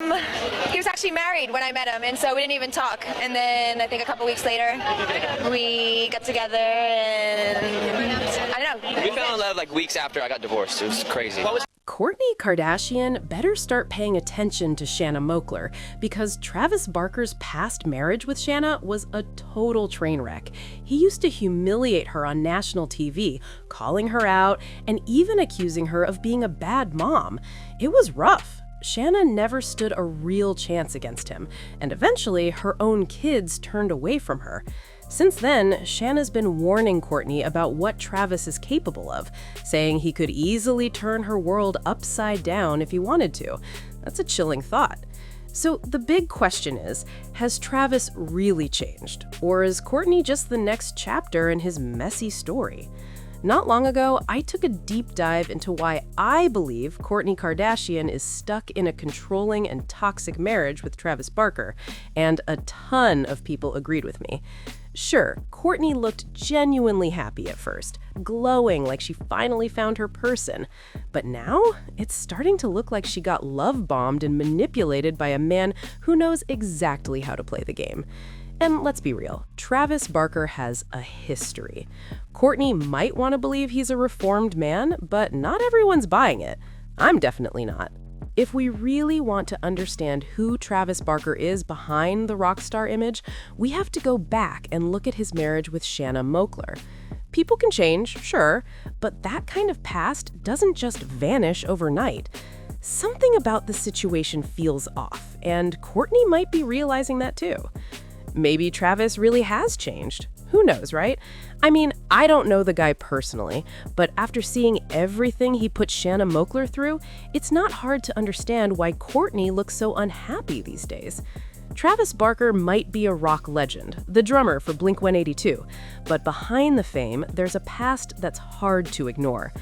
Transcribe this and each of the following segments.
He was actually married when I met him, and so we didn't even talk. And then I think a couple weeks later, we got together, and I don't know. We fell in love like weeks after I got divorced. It was crazy. Kourtney Kardashian better start paying attention to Shanna Moakler because Travis Barker's past marriage with Shanna was a total train wreck. He used to humiliate her on national TV, calling her out and even accusing her of being a bad mom. It was rough. Shanna never stood a real chance against him, and eventually her own kids turned away from her. Since then, Shanna's been warning Kourtney about what Travis is capable of, saying he could easily turn her world upside down if he wanted to. That's a chilling thought. So the big question is, has Travis really changed? Or is Kourtney just the next chapter in his messy story? Not long ago, I took a deep dive into why I believe Kourtney Kardashian is stuck in a controlling and toxic marriage with Travis Barker, and a ton of people agreed with me. Sure, Kourtney looked genuinely happy at first, glowing like she finally found her person. But now, it's starting to look like she got love-bombed and manipulated by a man who knows exactly how to play the game. And let's be real, Travis Barker has a history. Kourtney might want to believe he's a reformed man, but not everyone's buying it. I'm definitely not. If we really want to understand who Travis Barker is behind the Rockstar image, we have to go back and look at his marriage with Shanna Moakler. People can change, sure, but that kind of past doesn't just vanish overnight. Something about the situation feels off, and Kourtney might be realizing that too. Maybe Travis really has changed. Who knows, right? I mean, I don't know the guy personally, but after seeing everything he put Shanna Moakler through, it's not hard to understand why Kourtney looks so unhappy these days. Travis Barker might be a rock legend, the drummer for Blink-182, but behind the fame, there's a past that's hard to ignore.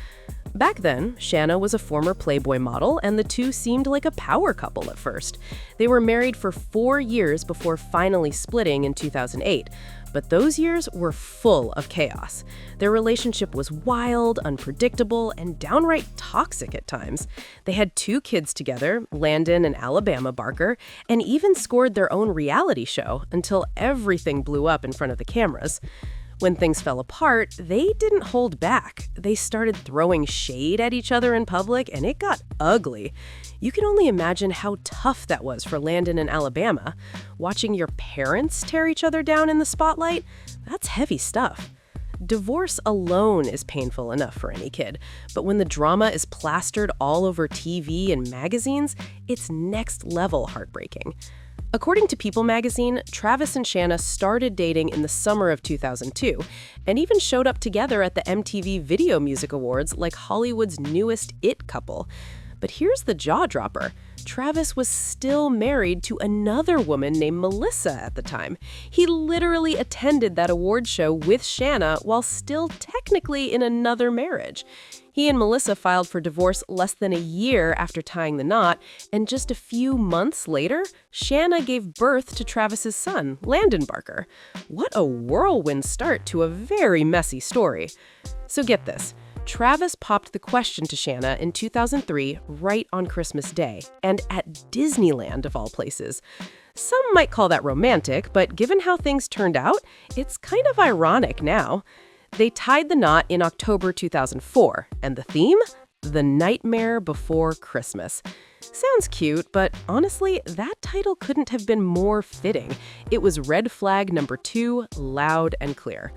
Back then, Shanna was a former Playboy model, and the two seemed like a power couple at first. They were married for 4 years before finally splitting in 2008, but those years were full of chaos. Their relationship was wild, unpredictable, and downright toxic at times. They had 2 kids together, Landon and Alabama Barker, and even scored their own reality show until everything blew up in front of the cameras. When things fell apart, they didn't hold back. They started throwing shade at each other in public, and it got ugly. You can only imagine how tough that was for Landon and Alabama. Watching your parents tear each other down in the spotlight, that's heavy stuff. Divorce alone is painful enough for any kid, but when the drama is plastered all over TV and magazines, it's next level heartbreaking. According to People magazine, Travis and Shanna started dating in the summer of 2002 and even showed up together at the MTV Video Music Awards like Hollywood's newest it couple. But here's the jaw-dropper. Travis was still married to another woman named Melissa at the time. He literally attended that award show with Shanna while still technically in another marriage. He and Melissa filed for divorce less than a year after tying the knot, and just a few months later, Shanna gave birth to Travis's son, Landon Barker. What a whirlwind start to a very messy story. So get this. Travis popped the question to Shanna in 2003, right on Christmas Day, and at Disneyland of all places. Some might call that romantic, but given how things turned out, it's kind of ironic now. They tied the knot in October 2004, and the theme? The Nightmare Before Christmas. Sounds cute, but honestly, that title couldn't have been more fitting. It was red flag number 2, loud and clear.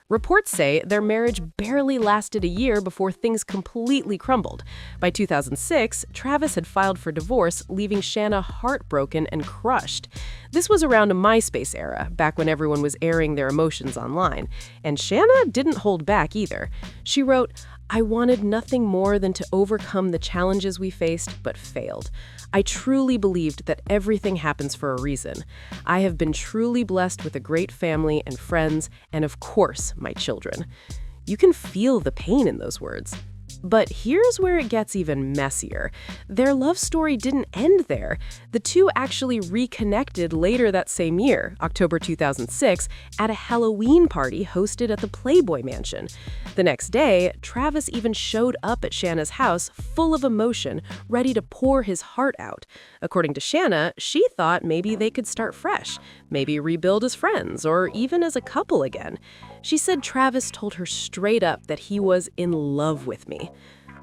Reports say their marriage barely lasted a year before things completely crumbled. By 2006, Travis had filed for divorce, leaving Shanna heartbroken and crushed. This was around a MySpace era, back when everyone was airing their emotions online. And Shanna didn't hold back either. She wrote, "I wanted nothing more than to overcome the challenges we faced, but failed. I truly believed that everything happens for a reason. I have been truly blessed with a great family and friends, and of course, my children." You can feel the pain in those words. But here's where it gets even messier. Their love story didn't end there. The two actually reconnected later that same year, October 2006, at a Halloween party hosted at the Playboy Mansion. The next day, Travis even showed up at Shanna's house full of emotion, ready to pour his heart out. According to Shanna, she thought maybe they could start fresh, maybe rebuild as friends, or even as a couple again. She said Travis told her straight up that he was in love with me.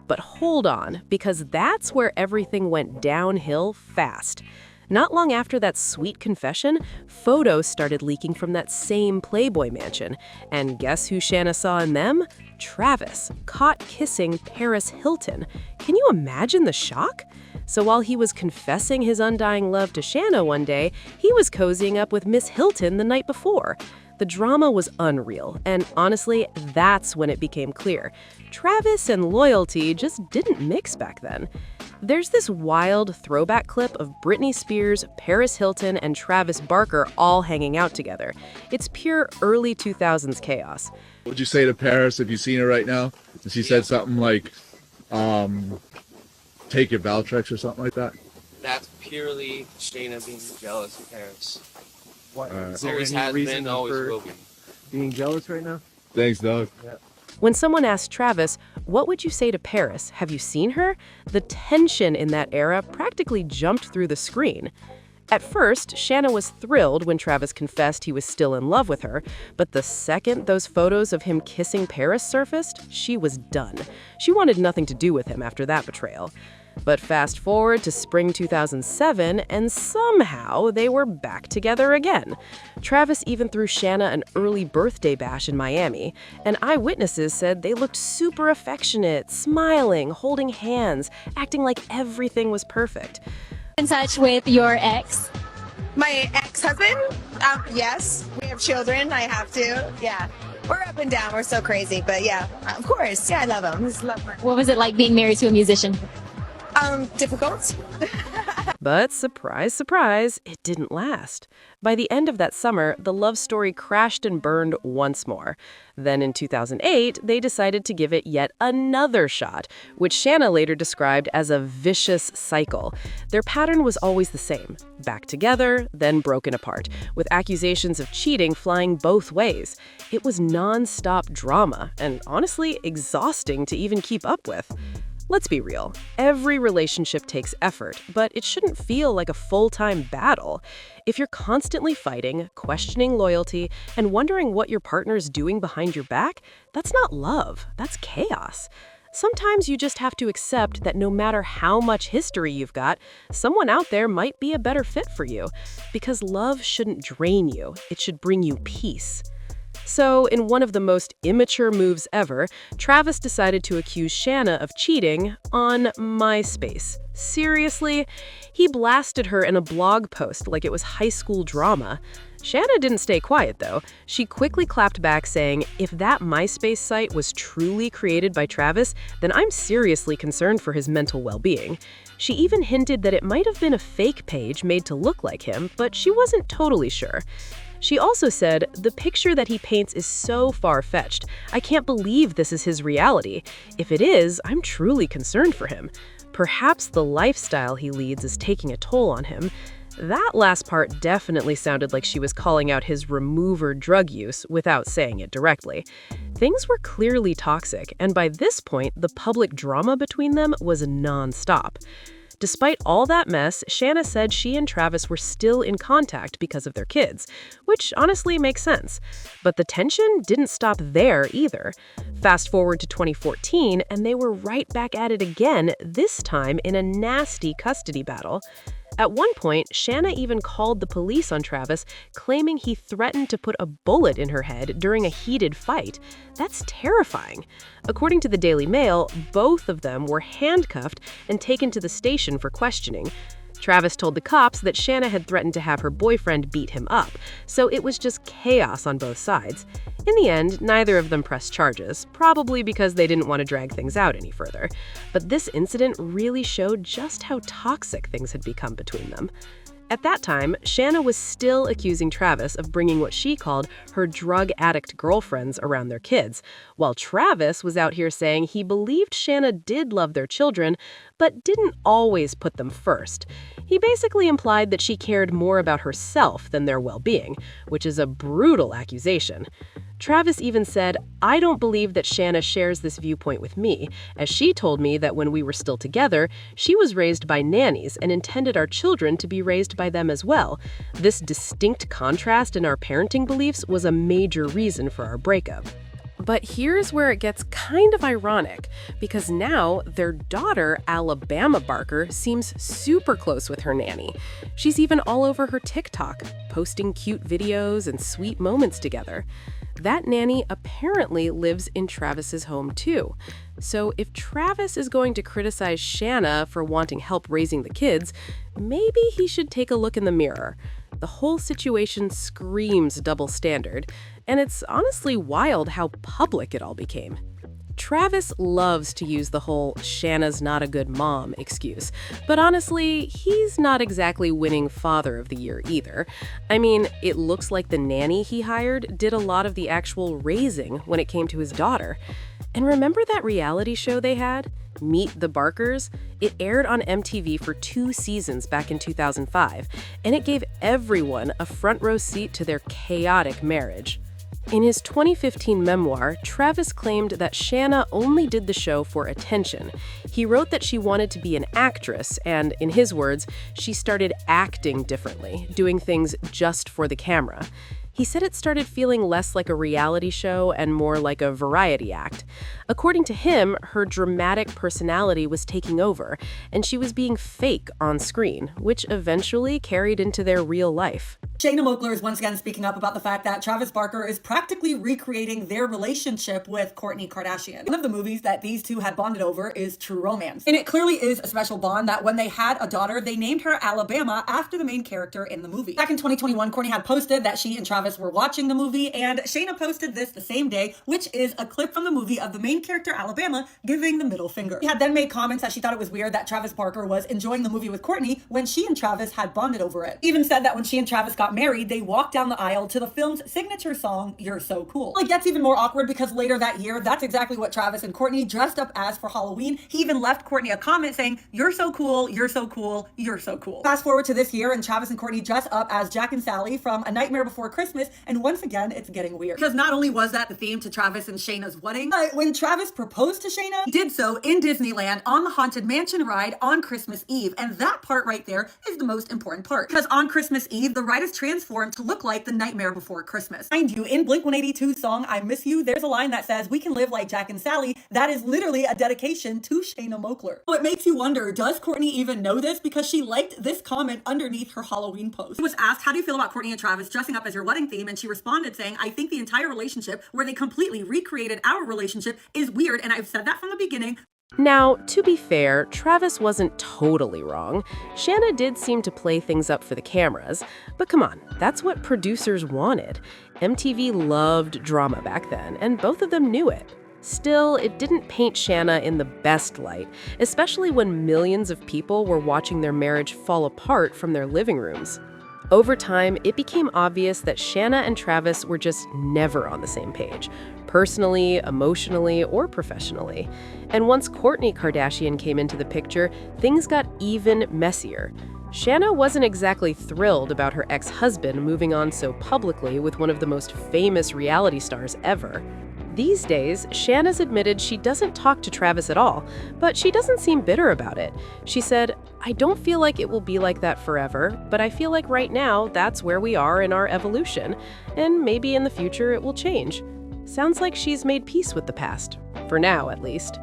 But hold on, because that's where everything went downhill fast. Not long after that sweet confession, photos started leaking from that same Playboy Mansion. And guess who Shanna saw in them? Travis, caught kissing Paris Hilton. Can you imagine the shock? So while he was confessing his undying love to Shanna one day, he was cozying up with Miss Hilton the night before. The drama was unreal, and honestly, that's when it became clear. Travis and loyalty just didn't mix back then. There's this wild throwback clip of Britney Spears, Paris Hilton, and Travis Barker all hanging out together. It's pure early 2000s chaos. What would you say to Paris if you seen her right now? And she said something like, take your Valtrex or something like that? That's purely Shayna being jealous of Paris. What? Is there Always any has reason been, always for will be. being jealous right now? Thanks, Doug. When someone asked Travis, what would you say to Paris? Have you seen her? The tension in that era practically jumped through the screen. At first, Shanna was thrilled when Travis confessed he was still in love with her, but the second those photos of him kissing Paris surfaced, she was done. She wanted nothing to do with him after that betrayal. But fast forward to spring 2007, and somehow they were back together again. Travis even threw Shanna an early birthday bash in Miami, and eyewitnesses said they looked super affectionate, smiling, holding hands, acting like everything was perfect. In touch with your ex? My ex-husband? Yes. We have children. I have to. Yeah. We're up and down. We're so crazy. But yeah, of course. Yeah, I love him. He's lovely. What was it like being married to a musician? Difficult. But surprise, surprise, it didn't last. By the end of that summer, the love story crashed and burned once more. Then in 2008, they decided to give it yet another shot, which Shanna later described as a vicious cycle. Their pattern was always the same: back together, then broken apart, with accusations of cheating flying both ways. It was non-stop drama, and honestly, exhausting to even keep up with. Let's be real, every relationship takes effort, but it shouldn't feel like a full-time battle. If you're constantly fighting, questioning loyalty, and wondering what your partner's doing behind your back, that's not love, that's chaos. Sometimes you just have to accept that no matter how much history you've got, someone out there might be a better fit for you. Because love shouldn't drain you, it should bring you peace. So, in one of the most immature moves ever, Travis decided to accuse Shanna of cheating on MySpace. Seriously? He blasted her in a blog post like it was high school drama. Shanna didn't stay quiet, though. She quickly clapped back, saying, if that MySpace site was truly created by Travis, then I'm seriously concerned for his mental well-being. She even hinted that it might have been a fake page made to look like him, but she wasn't totally sure. She also said, the picture that he paints is so far-fetched. I can't believe this is his reality. If it is, I'm truly concerned for him. Perhaps the lifestyle he leads is taking a toll on him. That last part definitely sounded like she was calling out his remover drug use without saying it directly. Things were clearly toxic, and by this point, the public drama between them was non-stop. Despite all that mess, Shanna said she and Travis were still in contact because of their kids, which honestly makes sense. But the tension didn't stop there either. Fast forward to 2014, and they were right back at it again, this time in a nasty custody battle. At one point, Shanna even called the police on Travis, claiming he threatened to put a bullet in her head during a heated fight. That's terrifying. According to the Daily Mail, both of them were handcuffed and taken to the station for questioning. Travis told the cops that Shanna had threatened to have her boyfriend beat him up, so it was just chaos on both sides. In the end, neither of them pressed charges, probably because they didn't want to drag things out any further. But this incident really showed just how toxic things had become between them. At that time, Shanna was still accusing Travis of bringing what she called her drug addict girlfriends around their kids, while Travis was out here saying he believed Shanna did love their children, but didn't always put them first. He basically implied that she cared more about herself than their well-being, which is a brutal accusation. Travis even said, "I don't believe that Shanna shares this viewpoint with me, as she told me that when we were still together, she was raised by nannies and intended our children to be raised by them as well. This distinct contrast in our parenting beliefs was a major reason for our breakup." But here's where it gets kind of ironic, because now their daughter, Alabama Barker, seems super close with her nanny. She's even all over her TikTok, posting cute videos and sweet moments together. That nanny apparently lives in Travis's home too. So if Travis is going to criticize Shanna for wanting help raising the kids, maybe he should take a look in the mirror. The whole situation screams double standard, and it's honestly wild how public it all became. Travis loves to use the whole "Shanna's not a good mom" excuse, but honestly, he's not exactly winning Father of the Year either. I mean, it looks like the nanny he hired did a lot of the actual raising when it came to his daughter. And remember that reality show they had, Meet the Barkers? It aired on MTV for 2 seasons back in 2005, and it gave everyone a front row seat to their chaotic marriage. In his 2015 memoir, Travis claimed that Shanna only did the show for attention. He wrote that she wanted to be an actress, and in his words, she started acting differently, doing things just for the camera. He said it started feeling less like a reality show and more like a variety act. According to him, her dramatic personality was taking over, and she was being fake on screen, which eventually carried into their real life. Shayna Moakler is once again speaking up about the fact that Travis Barker is practically recreating their relationship with Kourtney Kardashian. One of the movies that these two had bonded over is True Romance. And it clearly is a special bond that when they had a daughter, they named her Alabama after the main character in the movie. Back in 2021, Kourtney had posted that she and Travis were watching the movie, and Shayna posted this the same day, which is a clip from the movie of the main character Alabama giving the middle finger. She had then made comments that she thought it was weird that Travis Barker was enjoying the movie with Kourtney when she and Travis had bonded over it. Even said that when she and Travis got married, they walked down the aisle to the film's signature song, "You're So Cool." It gets even more awkward because later that year, that's exactly what Travis and Kourtney dressed up as for Halloween. He even left Kourtney a comment saying, "You're so cool, you're so cool, you're so cool." Fast forward to this year, and Travis and Kourtney dress up as Jack and Sally from A Nightmare Before Christmas, and once again, it's getting weird. Because not only was that the theme to Travis and Shayna's wedding, but when Travis proposed to Shayna, he did so in Disneyland on the Haunted Mansion ride on Christmas Eve, and that part right there is the most important part. Because on Christmas Eve, the ride is transformed to look like The Nightmare Before Christmas. Mind you, in Blink-182's song, "I Miss You," there's a line that says, "We can live like Jack and Sally." That is literally a dedication to Shayna Moakler. So it makes you wonder, does Kourtney even know this? Because she liked this comment underneath her Halloween post. She was asked, "How do you feel about Kourtney and Travis dressing up as your wedding theme?" And she responded saying, "I think the entire relationship, where they completely recreated our relationship, is weird, and I've said that from the beginning." Now, to be fair, Travis wasn't totally wrong. Shanna did seem to play things up for the cameras, but come on, that's what producers wanted. MTV loved drama back then, and both of them knew it. Still, it didn't paint Shanna in the best light, especially when millions of people were watching their marriage fall apart from their living rooms. Over time, it became obvious that Shanna and Travis were just never on the same page, personally, emotionally, or professionally. And once Kourtney Kardashian came into the picture, things got even messier. Shanna wasn't exactly thrilled about her ex-husband moving on so publicly with one of the most famous reality stars ever. These days, Shanna's admitted she doesn't talk to Travis at all, but she doesn't seem bitter about it. She said, "I don't feel like it will be like that forever, but I feel like right now that's where we are in our evolution, and maybe in the future it will change." Sounds like she's made peace with the past, for now at least.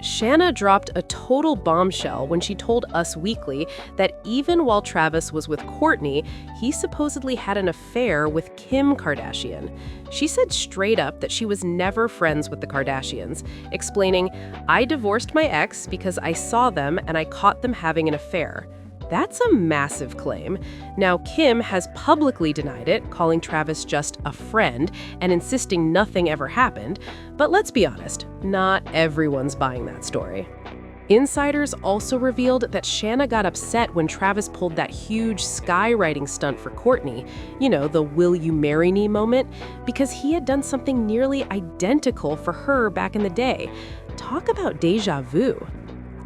Shanna dropped a total bombshell when she told Us Weekly that even while Travis was with Kourtney, he supposedly had an affair with Kim Kardashian. She said straight up that she was never friends with the Kardashians, explaining, "I divorced my ex because I saw them and I caught them having an affair." That's a massive claim. Now, Kim has publicly denied it, calling Travis just a friend and insisting nothing ever happened. But let's be honest, not everyone's buying that story. Insiders also revealed that Shanna got upset when Travis pulled that huge skywriting stunt for Kourtney, the "will you marry me" moment, because he had done something nearly identical for her back in the day. Talk about deja vu.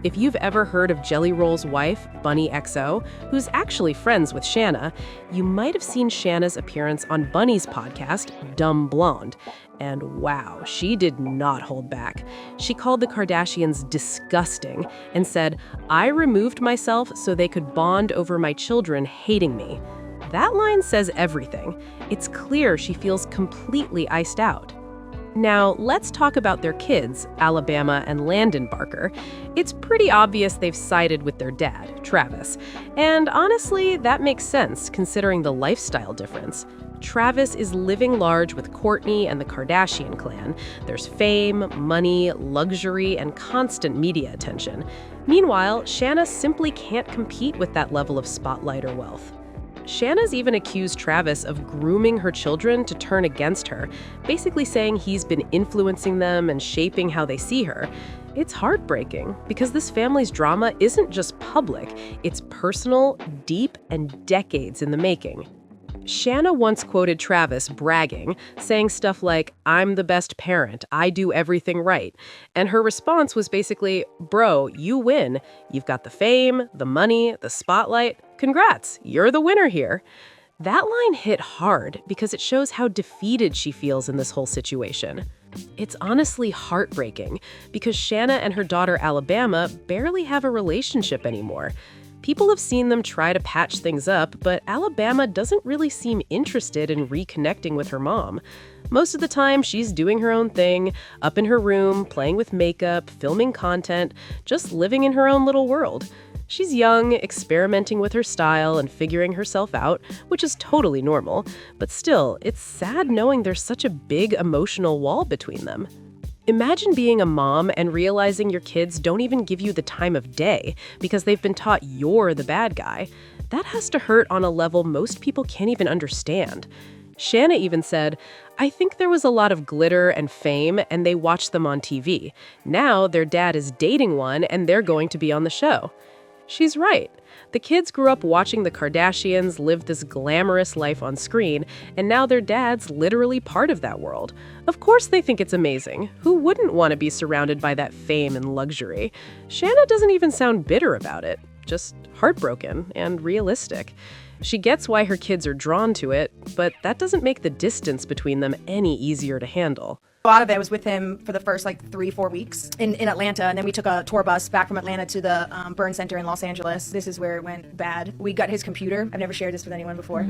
If you've ever heard of Jelly Roll's wife, Bunny XO, who's actually friends with Shanna, you might have seen Shanna's appearance on Bunny's podcast, Dumb Blonde. And wow, she did not hold back. She called the Kardashians disgusting and said, "I removed myself so they could bond over my children hating me." That line says everything. It's clear she feels completely iced out. Now, let's talk about their kids, Alabama and Landon Barker. It's pretty obvious they've sided with their dad, Travis. And honestly, that makes sense considering the lifestyle difference. Travis is living large with Kourtney and the Kardashian clan. There's fame, money, luxury, and constant media attention. Meanwhile, Shanna simply can't compete with that level of spotlight or wealth. Shanna's even accused Travis of grooming her children to turn against her, basically saying he's been influencing them and shaping how they see her. It's heartbreaking because this family's drama isn't just public, it's personal, deep, and decades in the making. Shanna once quoted Travis bragging, saying stuff like, "I'm the best parent, I do everything right." And her response was basically, "Bro, you win. You've got the fame, the money, the spotlight. Congrats, you're the winner here." That line hit hard because it shows how defeated she feels in this whole situation. It's honestly heartbreaking because Shanna and her daughter Alabama barely have a relationship anymore. People have seen them try to patch things up, but Alabama doesn't really seem interested in reconnecting with her mom. Most of the time, she's doing her own thing, up in her room, playing with makeup, filming content, just living in her own little world. She's young, experimenting with her style and figuring herself out, which is totally normal. But still, it's sad knowing there's such a big emotional wall between them. Imagine being a mom and realizing your kids don't even give you the time of day because they've been taught you're the bad guy. That has to hurt on a level most people can't even understand. Shanna even said, "I think there was a lot of glitter and fame and they watched them on TV. Now their dad is dating one and they're going to be on the show." She's right. The kids grew up watching the Kardashians live this glamorous life on screen, and now their dad's literally part of that world. Of course they think it's amazing. Who wouldn't want to be surrounded by that fame and luxury? Shanna doesn't even sound bitter about it, just heartbroken and realistic. She gets why her kids are drawn to it, but that doesn't make the distance between them any easier to handle. A lot of it was with him for the first 3-4 weeks in Atlanta, and then we took a tour bus back from Atlanta to the burn center in Los Angeles. This is where it went bad. We got his computer. I've never shared this with anyone before,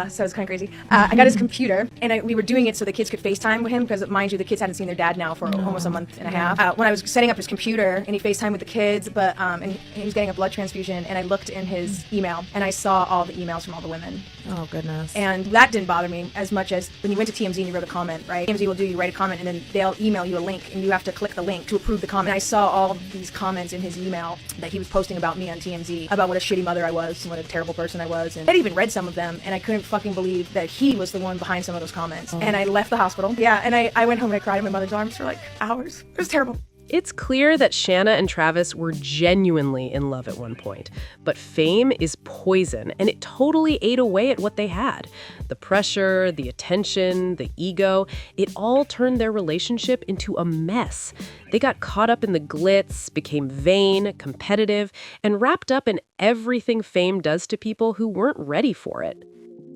so it's kind of crazy. I got his computer, and we were doing it so the kids could FaceTime with him because, mind you, the kids hadn't seen their dad now for almost a month and a half. When I was setting up his computer, and he FaceTimed with the kids, and he was getting a blood transfusion, and I looked in his email, and I saw all the emails from all the women. Oh, goodness. And that didn't bother me as much as when you went to TMZ and you wrote a comment, right? TMZ will do, you write a comment, and then they'll email you a link, and you have to click the link to approve the comment. And I saw all these comments in his email that he was posting about me on TMZ, about what a shitty mother I was, and what a terrible person I was. And I'd even read some of them, and I couldn't fucking believe that he was the one behind some of those comments. And I left the hospital. Yeah, and I went home and I cried in my mother's arms for hours. It was terrible. It's clear that Shanna and Travis were genuinely in love at one point, but fame is poison, and it totally ate away at what they had. The pressure, the attention, the ego, it all turned their relationship into a mess. They got caught up in the glitz, became vain, competitive, and wrapped up in everything fame does to people who weren't ready for it.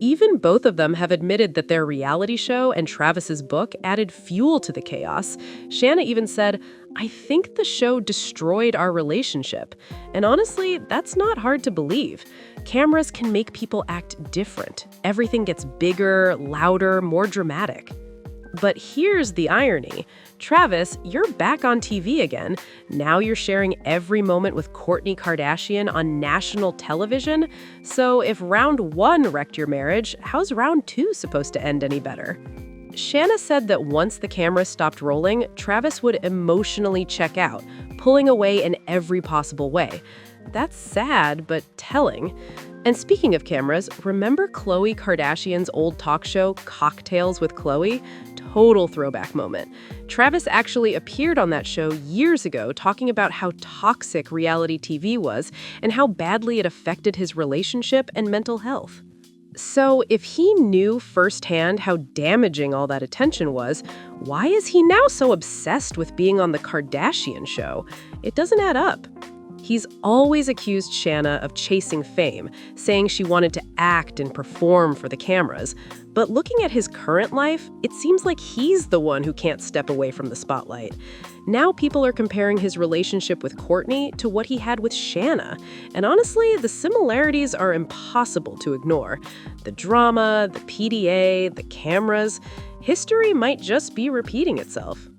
Even both of them have admitted that their reality show and Travis's book added fuel to the chaos. Shanna even said, "I think the show destroyed our relationship." And honestly, that's not hard to believe. Cameras can make people act different. Everything gets bigger, louder, more dramatic. But here's the irony. Travis, you're back on TV again. Now you're sharing every moment with Kourtney Kardashian on national television. So if round 1 wrecked your marriage, how's round 2 supposed to end any better? Shanna said that once the camera stopped rolling, Travis would emotionally check out, pulling away in every possible way. That's sad, but telling. And speaking of cameras, remember Khloe Kardashian's old talk show, Cocktails with Khloe? total throwback moment. Travis actually appeared on that show years ago talking about how toxic reality TV was and how badly it affected his relationship and mental health. So, if he knew firsthand how damaging all that attention was, why is he now so obsessed with being on the Kardashian show? It doesn't add up. He's always accused Shanna of chasing fame, saying she wanted to act and perform for the cameras. But looking at his current life, it seems like he's the one who can't step away from the spotlight. Now people are comparing his relationship with Kourtney to what he had with Shanna. And honestly, the similarities are impossible to ignore. The drama, the PDA, the cameras, history might just be repeating itself.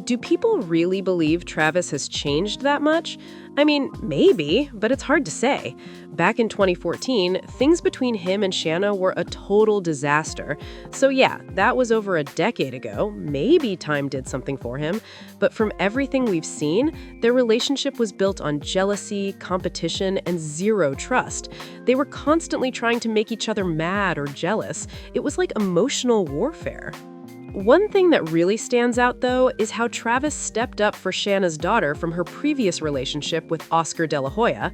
Do people really believe Travis has changed that much? I mean, maybe, but it's hard to say. Back in 2014, things between him and Shanna were a total disaster. So yeah, that was over a decade ago. Maybe time did something for him. But from everything we've seen, their relationship was built on jealousy, competition, and zero trust. They were constantly trying to make each other mad or jealous. It was like emotional warfare. One thing that really stands out, though, is how Travis stepped up for Shanna's daughter from her previous relationship with Oscar De La Hoya.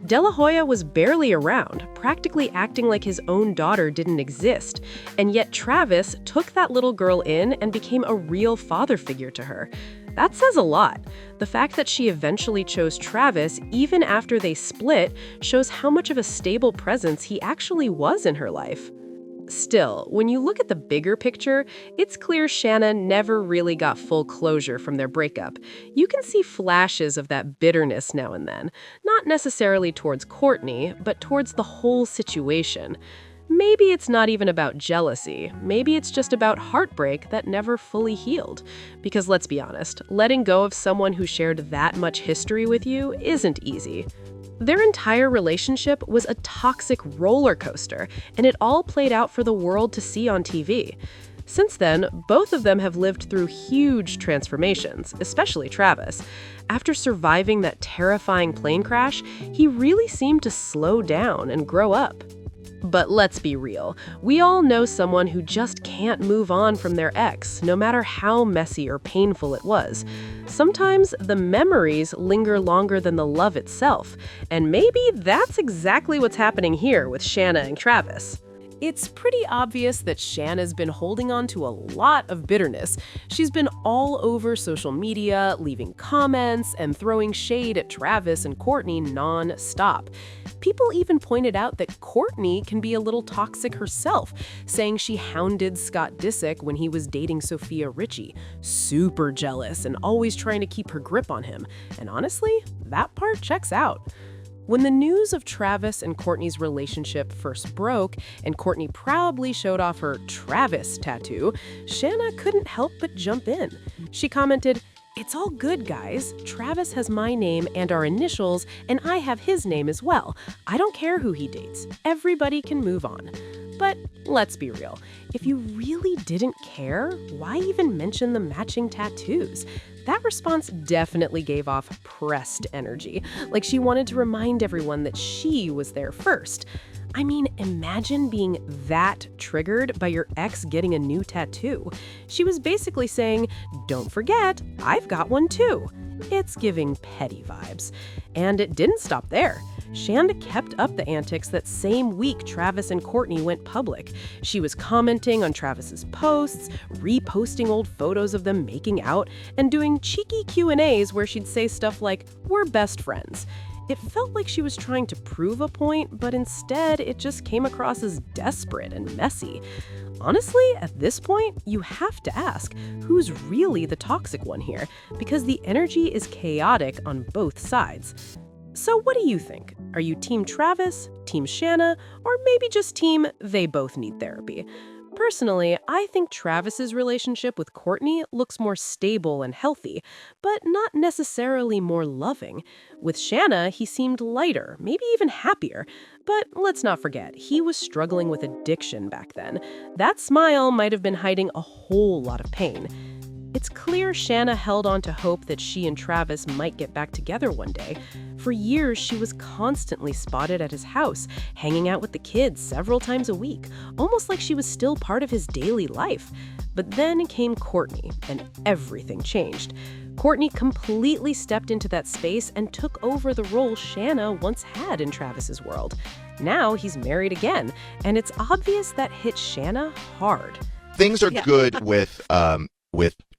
De La Hoya was barely around, practically acting like his own daughter didn't exist, and yet Travis took that little girl in and became a real father figure to her. That says a lot. The fact that she eventually chose Travis, even after they split, shows how much of a stable presence he actually was in her life. Still, when you look at the bigger picture, it's clear Shanna never really got full closure from their breakup. You can see flashes of that bitterness now and then, not necessarily towards Kourtney, but towards the whole situation. Maybe it's not even about jealousy. Maybe it's just about heartbreak that never fully healed. Because let's be honest, letting go of someone who shared that much history with you isn't easy. Their entire relationship was a toxic roller coaster, and it all played out for the world to see on TV. Since then, both of them have lived through huge transformations, especially Travis. After surviving that terrifying plane crash, he really seemed to slow down and grow up. But let's be real, we all know someone who just can't move on from their ex, no matter how messy or painful it was. Sometimes the memories linger longer than the love itself, and maybe that's exactly what's happening here with Shanna and Travis. It's pretty obvious that Shanna's been holding on to a lot of bitterness. She's been all over social media, leaving comments and throwing shade at Travis and Kourtney non-stop. People even pointed out that Kourtney can be a little toxic herself, saying she hounded Scott Disick when he was dating Sophia Richie. Super jealous and always trying to keep her grip on him. And honestly, that part checks out. When the news of Travis and Kourtney's relationship first broke, and Kourtney proudly showed off her Travis tattoo, Shanna couldn't help but jump in. She commented, "It's all good, guys. Travis has my name and our initials, and I have his name as well. I don't care who he dates. Everybody can move on." But let's be real. If you really didn't care, why even mention the matching tattoos? That response definitely gave off pressed energy, like she wanted to remind everyone that she was there first. I mean, imagine being that triggered by your ex getting a new tattoo. She was basically saying, "Don't forget, I've got one too." It's giving petty vibes. And it didn't stop there. Shanna kept up the antics that same week Travis and Kourtney went public. She was commenting on Travis's posts, reposting old photos of them making out, and doing cheeky Q&As where she'd say stuff like, "We're best friends." It felt like she was trying to prove a point, but instead it just came across as desperate and messy. Honestly, at this point, you have to ask, who's really the toxic one here? Because the energy is chaotic on both sides. So what do you think? Are you Team Travis, Team Shanna, or maybe just Team they both need therapy? Personally, I think Travis's relationship with Kourtney looks more stable and healthy, but not necessarily more loving. With Shanna, he seemed lighter, maybe even happier. But let's not forget, he was struggling with addiction back then. That smile might have been hiding a whole lot of pain. It's clear Shanna held on to hope that she and Travis might get back together one day. For years, she was constantly spotted at his house, hanging out with the kids several times a week, almost like she was still part of his daily life. But then came Kourtney, and everything changed. Kourtney completely stepped into that space and took over the role Shanna once had in Travis's world. Now he's married again, and it's obvious that hit Shanna hard. Things are good with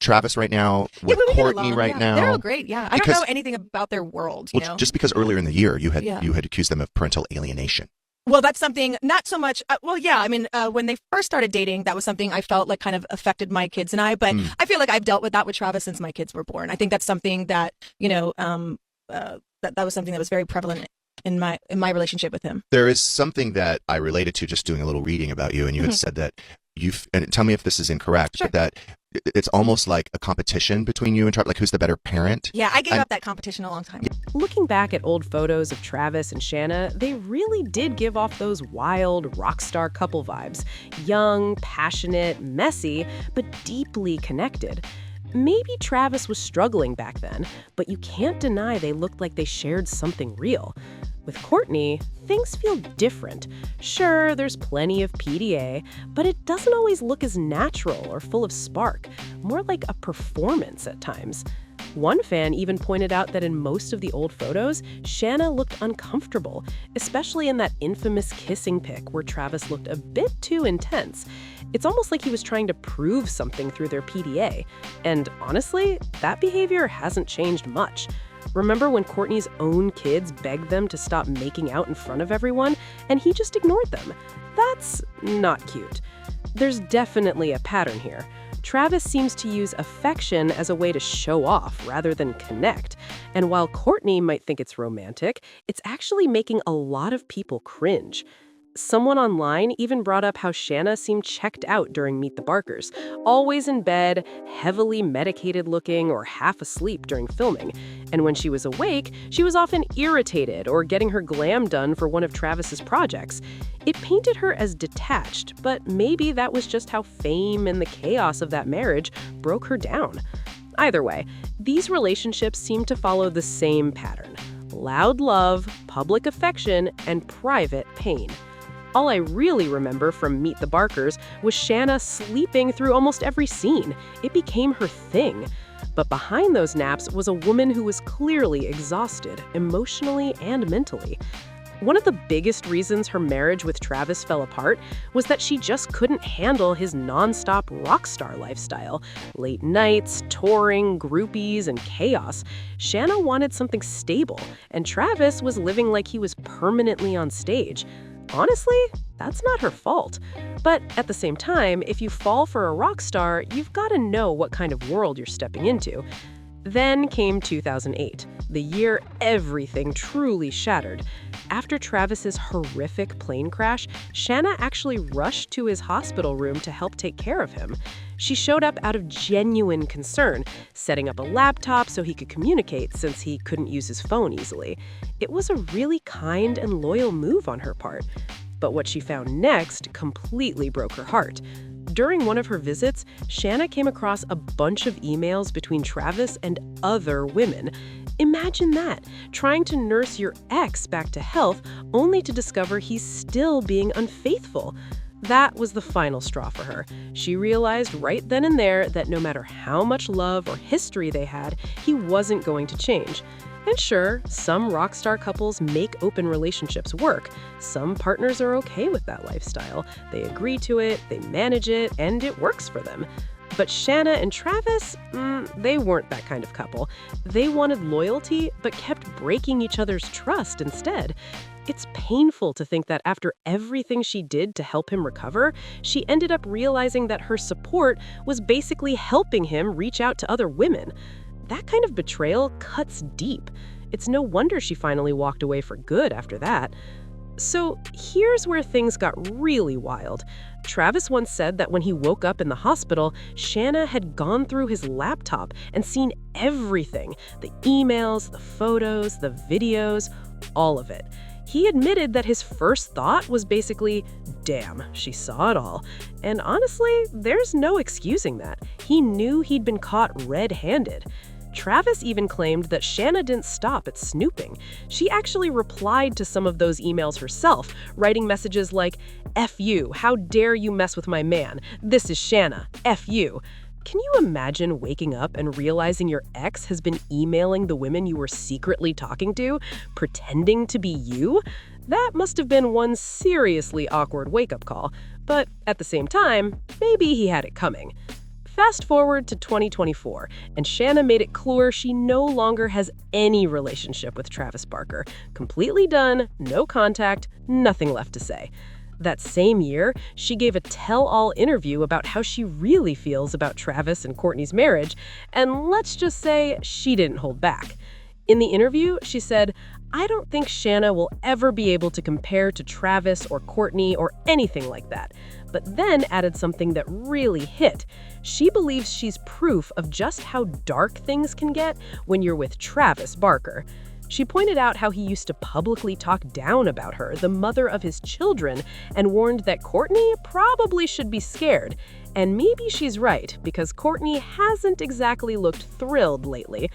Travis right now, with we get Kourtney along, right now. They're all great, yeah. I don't Because- know anything about their world, you know? Just because earlier in the year you had Yeah. accused them of parental alienation. Well, that's something, not so much, when they first started dating, that was something I felt like kind of affected my kids and I, but I feel like I've dealt with that with Travis since my kids were born. I think that's something that, that was something that was very prevalent in my relationship with him. There is something that I related to just doing a little reading about you, and you had said that and tell me if this is incorrect, Sure. but that it's almost like a competition between you and Travis, like who's the better parent. Yeah, I gave up that competition a long time ago. Looking back at old photos of Travis and Shanna, they really did give off those wild rock star couple vibes. Young, passionate, messy, but deeply connected. Maybe Travis was struggling back then, but you can't deny they looked like they shared something real. With Kourtney, things feel different. Sure, there's plenty of PDA, but it doesn't always look as natural or full of spark, more like a performance at times. One fan even pointed out that in most of the old photos, Shanna looked uncomfortable, especially in that infamous kissing pic where Travis looked a bit too intense. It's almost like he was trying to prove something through their PDA. And honestly, that behavior hasn't changed much. Remember when Kourtney's own kids begged them to stop making out in front of everyone, and he just ignored them? That's not cute. There's definitely a pattern here. Travis seems to use affection as a way to show off rather than connect. And while Kourtney might think it's romantic, it's actually making a lot of people cringe. Someone online even brought up how Shanna seemed checked out during Meet the Barkers, always in bed, heavily medicated looking or half asleep during filming. And when she was awake, she was often irritated or getting her glam done for one of Travis's projects. It painted her as detached, but maybe that was just how fame and the chaos of that marriage broke her down. Either way, these relationships seem to follow the same pattern: loud love, public affection, and private pain. All I really remember from Meet the Barkers was Shanna sleeping through almost every scene. It became her thing. But behind those naps was a woman who was clearly exhausted, emotionally and mentally. One of the biggest reasons her marriage with Travis fell apart was that she just couldn't handle his nonstop rock star lifestyle. Late nights, touring, groupies, and chaos. Shanna wanted something stable, and Travis was living like he was permanently on stage. Honestly, that's not her fault. But at the same time, if you fall for a rock star, you've got to know what kind of world you're stepping into. Then came 2008, the year everything truly shattered. After Travis's horrific plane crash, Shanna actually rushed to his hospital room to help take care of him. She showed up out of genuine concern, setting up a laptop so he could communicate since he couldn't use his phone easily. It was a really kind and loyal move on her part. But what she found next completely broke her heart. During one of her visits, Shanna came across a bunch of emails between Travis and other women. Imagine that, trying to nurse your ex back to health only to discover he's still being unfaithful. That was the final straw for her. She realized right then and there that no matter how much love or history they had, he wasn't going to change. And sure, some rock star couples make open relationships work. Some partners are okay with that lifestyle. They agree to it, they manage it, and it works for them. But Shanna and Travis, they weren't that kind of couple. They wanted loyalty, but kept breaking each other's trust instead. It's painful to think that after everything she did to help him recover, she ended up realizing that her support was basically helping him reach out to other women. That kind of betrayal cuts deep. It's no wonder she finally walked away for good after that. So here's where things got really wild. Travis once said that when he woke up in the hospital, Shanna had gone through his laptop and seen everything: the emails, the photos, the videos, all of it. He admitted that his first thought was basically, damn, she saw it all. And honestly, there's no excusing that. He knew he'd been caught red-handed. Travis even claimed that Shanna didn't stop at snooping. She actually replied to some of those emails herself, writing messages like, F you, how dare you mess with my man? This is Shanna, F you. Can you imagine waking up and realizing your ex has been emailing the women you were secretly talking to, pretending to be you? That must have been one seriously awkward wake-up call, but at the same time, maybe he had it coming. Fast forward to 2024, and Shanna made it clear she no longer has any relationship with Travis Barker. Completely done, no contact, nothing left to say. That same year, she gave a tell-all interview about how she really feels about Travis and Kourtney's marriage, and let's just say she didn't hold back. In the interview, she said, I don't think Shanna will ever be able to compare to Travis or Kourtney or anything like that, but then added something that really hit. She believes she's proof of just how dark things can get when you're with Travis Barker. She pointed out how he used to publicly talk down about her, the mother of his children, and warned that Kourtney probably should be scared. And maybe she's right, because Kourtney hasn't exactly looked thrilled lately.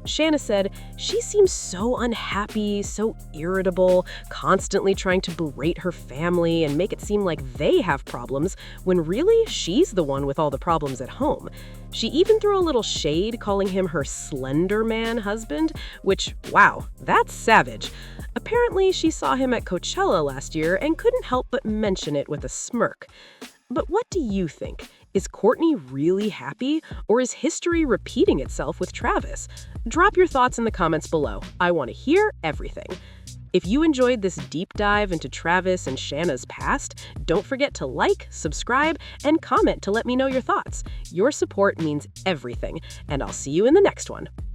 Shanna said, she seems so unhappy, so irritable, constantly trying to berate her family and make it seem like they have problems, when really she's the one with all the problems at home. She even threw a little shade, calling him her Slender Man husband, which, wow, that's savage. Apparently, she saw him at Coachella last year and couldn't help but mention it with a smirk. But what do you think? Is Kourtney really happy, or is history repeating itself with Travis? Drop your thoughts in the comments below. I want to hear everything. If you enjoyed this deep dive into Travis and Shanna's past, don't forget to like, subscribe, and comment to let me know your thoughts. Your support means everything, and I'll see you in the next one.